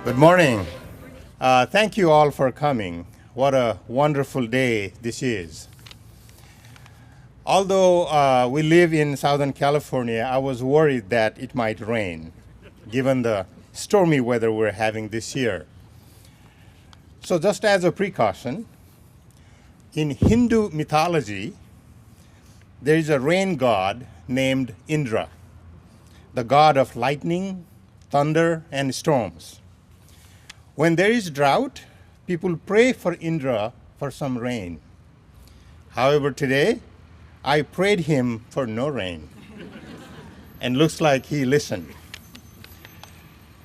Good morning. Thank you all for coming. What a wonderful day this is. Although we live in Southern California, I was worried that it might rain, given the stormy weather we're having this year. So just as a precaution, in Hindu mythology, there is a rain god named Indra, the god of lightning, thunder, and storms. When there is drought, people pray for Indra for some rain. However, today, I prayed him for no rain. And looks like he listened.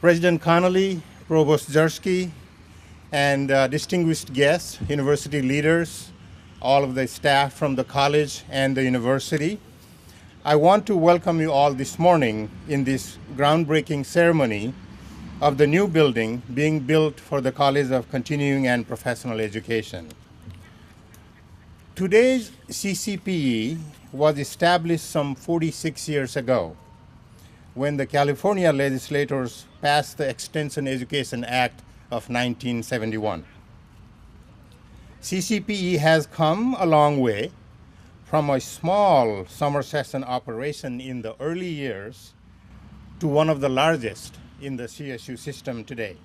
President Conoley, Provost Jersky, and distinguished guests, university leaders, all of the staff from the college and the university, I want to welcome you all this morning in this groundbreaking ceremony of the new building being built for the College of Continuing and Professional Education. Today's CCPE was established some 46 years ago when the California legislators passed the Extension Education Act of 1971. CCPE has come a long way from a small summer session operation in the early years to one of the largest in the CSU system today.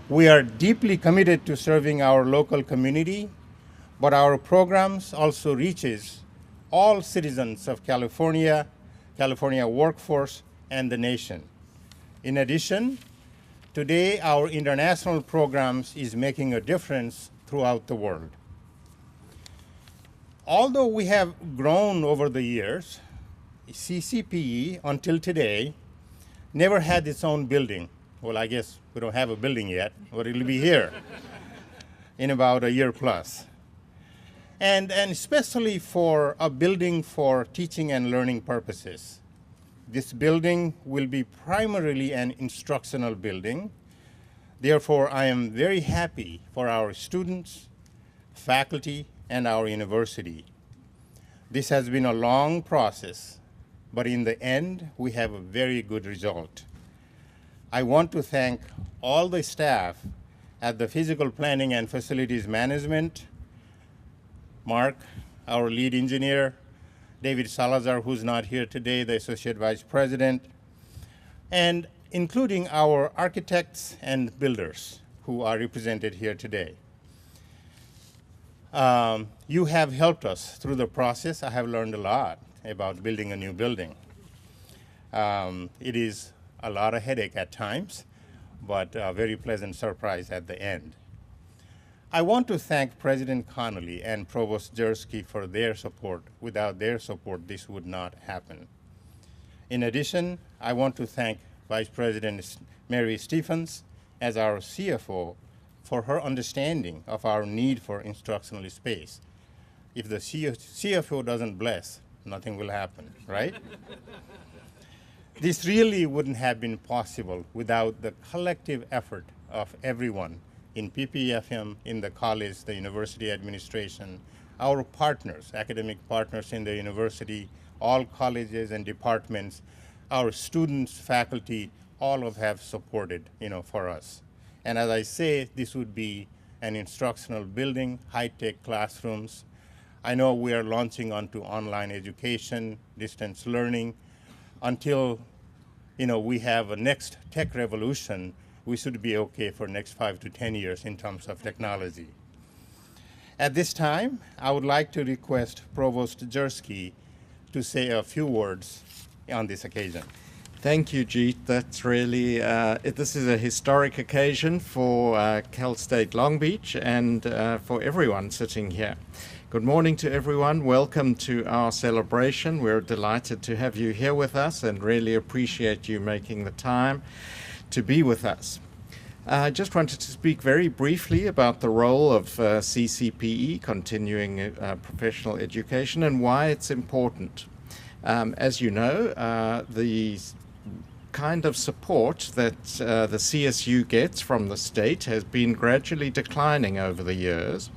We are deeply committed to serving our local community, but our programs also reaches all citizens of California, California workforce, and the nation. In addition, today our international programs is making a difference throughout the world. Although we have grown over the years, CCPE until today never had its own building. Well, I guess we don't have a building yet, but it'll be here in about a year plus. And especially for a building for teaching and learning purposes. This building will be primarily an instructional building. Therefore, I am very happy for our students, faculty, and our university. This has been a long process, but in the end, we have a very good result. I want to thank all the staff at the Physical Planning and Facilities Management, Mark, our lead engineer, David Salazar, who's not here today, the Associate Vice President, and including our architects and builders who are represented here today. You have helped us through the process. I have learned a lot about building a new building. It is a lot of headache at times, but a very pleasant surprise at the end. I want to thank President Conoley and Provost Jersky for their support. Without their support, this would not happen. In addition, I want to thank Vice President Mary Stephens as our CFO for her understanding of our need for instructional space. If the CFO doesn't bless, nothing will happen, right? This really wouldn't have been possible without the collective effort of everyone in PPFM, in the college, the university administration, our partners, academic partners in the university, all colleges and departments, our students, faculty, all have supported, for us. And as I say, this would be an instructional building, high-tech classrooms. I know we are launching onto online education, distance learning. Until, we have a next tech revolution, we should be okay for next 5 to 10 years in terms of technology. At this time, I would like to request Provost Jersky to say a few words on this occasion. Thank you, Jeet. That's really, this is a historic occasion for Cal State Long Beach and for everyone sitting here. Good morning to everyone. Welcome to our celebration. We're delighted to have you here with us and really appreciate you making the time to be with us. I just wanted to speak very briefly about the role of CCPE, continuing professional education, and why it's important. As you know, the kind of support that the CSU gets from the state has been gradually declining over the years.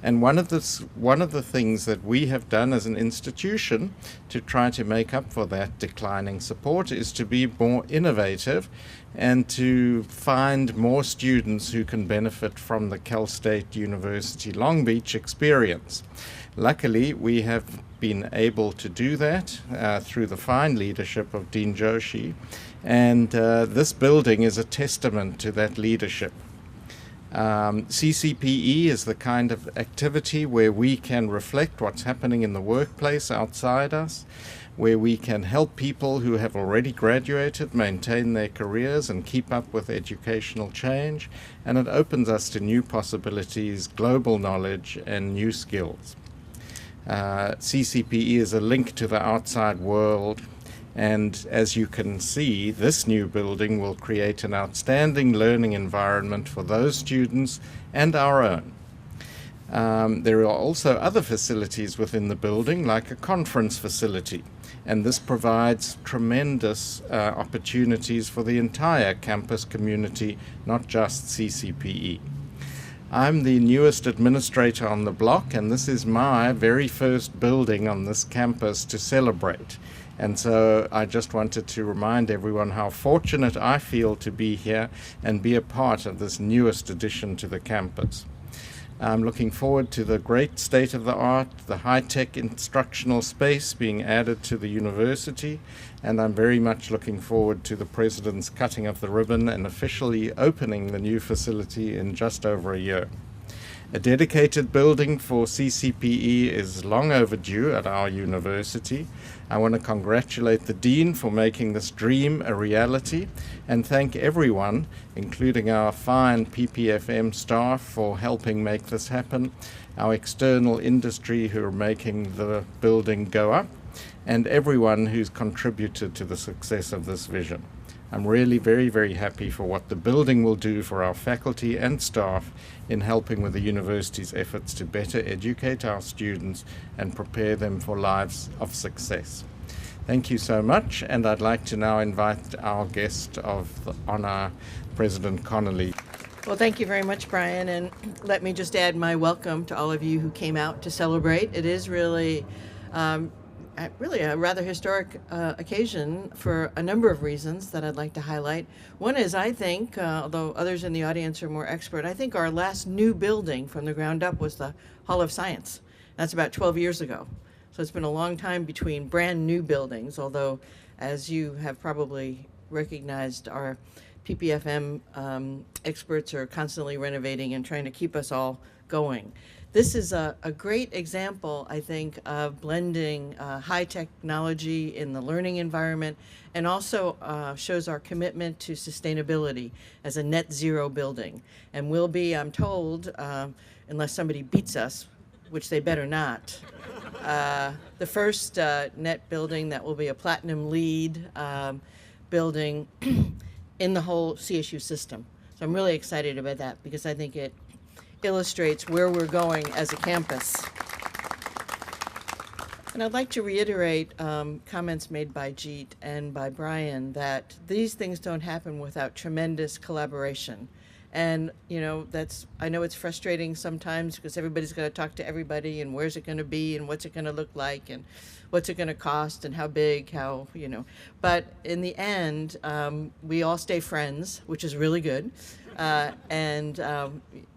And one of the things that we have done as an institution to try to make up for that declining support is to be more innovative and to find more students who can benefit from the Cal State University Long Beach experience. Luckily, we have been able to do that through the fine leadership of Dean Joshee, and this building is a testament to that leadership. CCPE is the kind of activity where we can reflect what's happening in the workplace outside us, where we can help people who have already graduated maintain their careers and keep up with educational change, and it opens us to new possibilities, global knowledge, and new skills. CCPE is a link to the outside world, and as you can see, this new building will create an outstanding learning environment for those students and our own. There are also other facilities within the building, like a conference facility, and this provides tremendous opportunities for the entire campus community, not just CCPE. I'm the newest administrator on the block, and this is my very first building on this campus to celebrate. And so I just wanted to remind everyone how fortunate I feel to be here and be a part of this newest addition to the campus. I'm looking forward to the great state-of-the-art, the high-tech instructional space being added to the university, and I'm very much looking forward to the President's cutting of the ribbon and officially opening the new facility in just over a year. A dedicated building for CCPE is long overdue at our university. I want to congratulate the Dean for making this dream a reality and thank everyone, including our fine PPFM staff, for helping make this happen, our external industry who are making the building go up, and everyone who's contributed to the success of this vision. I'm really very, very happy for what the building will do for our faculty and staff in helping with the university's efforts to better educate our students and prepare them for lives of success. Thank you so much, and I'd like to now invite our guest of the honor, President Conoley. Well, thank you very much, Brian, and let me just add my welcome to all of you who came out to celebrate. It is really a rather historic occasion for a number of reasons that I'd like to highlight. One is, I think, although others in the audience are more expert, I think our last new building from the ground up was the Hall of Science. That's about 12 years ago. So it's been a long time between brand new buildings, although, as you have probably recognized, our PPFM experts are constantly renovating and trying to keep us all going. This is a great example, I think, of blending high technology in the learning environment, and also shows our commitment to sustainability as a net zero building. And will be, I'm told, unless somebody beats us, which they better not, the first net building that will be a platinum LEED building in the whole CSU system. So I'm really excited about that because I think it illustrates where we're going as a campus. And I'd like to reiterate comments made by Jeet and by Brian that these things don't happen without tremendous collaboration. And, you know, I know it's frustrating sometimes because everybody's going to talk to everybody and where's it going to be and what's it going to look like and what's it going to cost and how big, But in the end, we all stay friends, which is really good.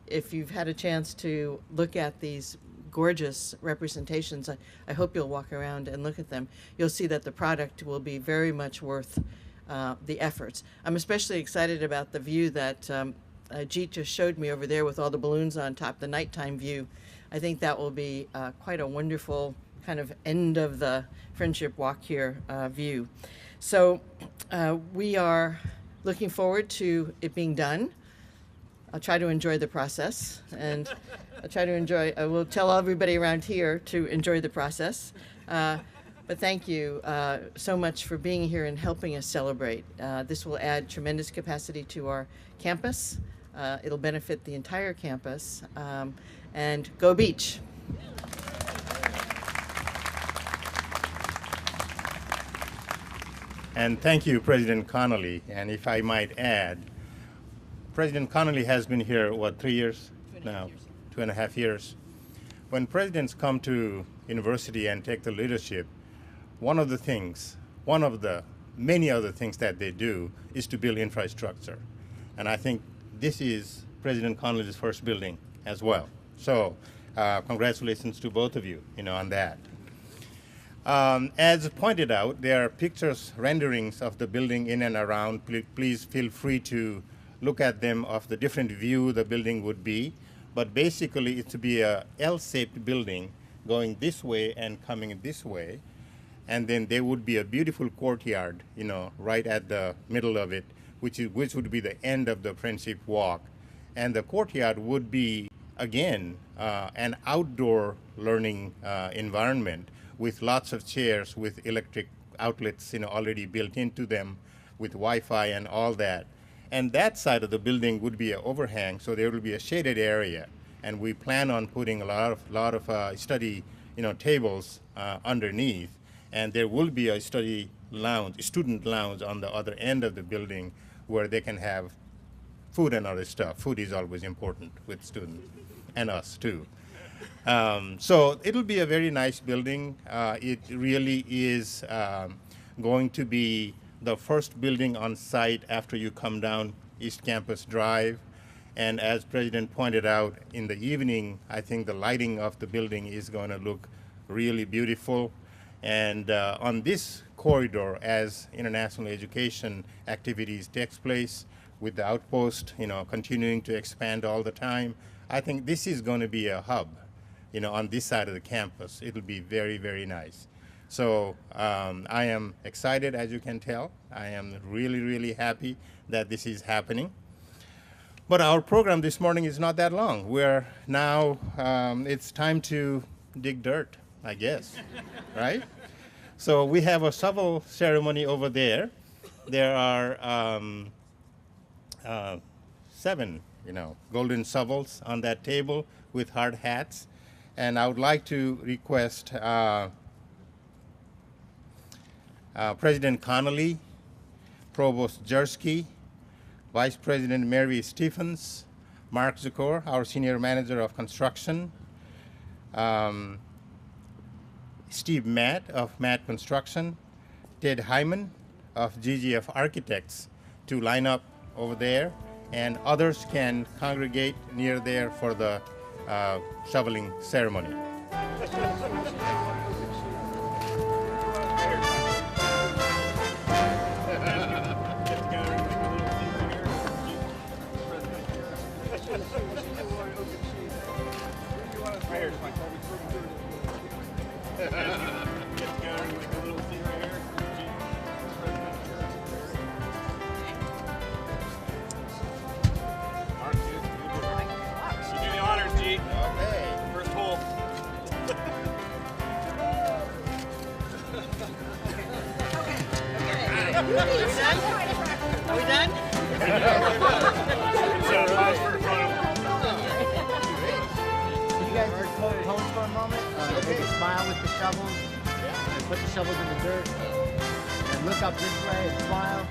If you've had a chance to look at these gorgeous representations, I hope you'll walk around and look at them. You'll see that the product will be very much worth the efforts. I'm especially excited about the view that Jeet just showed me over there with all the balloons on top, the nighttime view. I think that will be quite a wonderful kind of end of the Friendship Walk here view. So we are looking forward to it being done. I'll try to enjoy the process, and I will tell everybody around here to enjoy the process. But thank you so much for being here and helping us celebrate. This will add tremendous capacity to our campus. It'll benefit the entire campus. And go Beach. And thank you, President Conoley. And if I might add, President Conoley has been here, what, 3 years now? 2.5 years. When presidents come to university and take the leadership, one of the many other things that they do is to build infrastructure. And I think this is President Conoley's first building as well. So congratulations to both of you, on that. As pointed out, there are pictures, renderings of the building in and around. Please feel free to look at them of the different view the building would be. But basically, it's to be a L-shaped building going this way and coming this way. And then there would be a beautiful courtyard, right at the middle of it, which would be the end of the Friendship Walk. And the courtyard would be, again, an outdoor learning environment with lots of chairs, with electric outlets, already built into them, with Wi-Fi and all that. And that side of the building would be an overhang, so there will be a shaded area. And we plan on putting a lot of study, tables underneath. And there will be a student lounge on the other end of the building where they can have food and other stuff. Food is always important with students and us too. So it'll be a very nice building. It really is going to be the first building on site after you come down East Campus Drive. And as President pointed out, in the evening, I think the lighting of the building is going to look really beautiful. And on this corridor, as international education activities takes place with the outpost, continuing to expand all the time, I think this is going to be a hub, on this side of the campus. It'll be very, very nice. So I am excited, as you can tell. I am really, really happy that this is happening. But our program this morning is not that long. We're now, it's time to dig dirt, I guess, right? So we have a shovel ceremony over there. There are 7, golden shovels on that table with hard hats. And I would like to request President Conoley, Provost Jersky, Vice President Mary Stephens, Mark Zakor, our Senior Manager of Construction, Steve Matt of Matt Construction, Ted Hyman of GGF Architects to line up over there, and others can congregate near there for the shoveling ceremony. Are we done? Can you guys just hold pose for a moment? Take a smile with the shovels. And put the shovels in the dirt. And look up this way and smile.